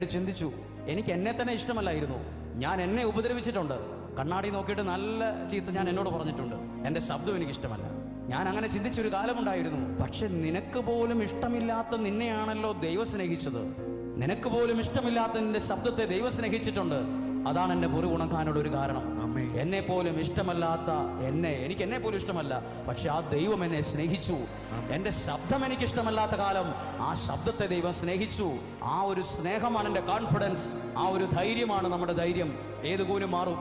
ചിന്തിച്ചു. എനിക്ക് എന്നെ തന്നെ ഇഷ്ടമല്ലായിരുന്നു. ഞാൻ എന്നെ ഉപദ്രവിച്ചിട്ടുണ്ട്. കണ്ണാടി നോക്കിയിട്ട് നല്ല ചീത്ത ഞാൻ എന്നോട് പറഞ്ഞിട്ടുണ്ട്. എൻ്റെ ശബ്ദം എനിക്ക് ഇഷ്ടമല്ല. ഞാൻ അങ്ങനെ ചിന്തിച്ചൊരു കാലമുണ്ടായിരുന്നു. പക്ഷെ നിനക്ക് പോലും ഇഷ്ടമില്ലാത്ത നിന്നെയാണല്ലോ ദൈവം സ്നേഹിച്ചത്. നിനക്ക് പോലും ഇഷ്ടമില്ലാത്ത നിന്റെ ശബ്ദത്തെ ദൈവം സ്നേഹിച്ചിട്ടുണ്ട്. അതാണ് എൻ്റെ മുറി ഉണക്കാനുള്ള ഒരു കാരണം. എന്നെ പോലും ഇഷ്ടമല്ലാത്ത എനിക്ക് എന്നെ പോലും ഇഷ്ടമല്ല, പക്ഷെ ആ ദൈവം എന്നെ സ്നേഹിച്ചു. എൻ്റെ ശബ്ദം എനിക്കിഷ്ടമല്ലാത്ത കാലം ആ ശബ്ദത്തെ ദൈവം സ്നേഹിച്ചു. ആ ഒരു സ്നേഹമാണ് എൻ്റെ കോൺഫിഡൻസ്. ആ ഒരു ധൈര്യമാണ് നമ്മുടെ ധൈര്യം. ഏത് കൂനും മാറും.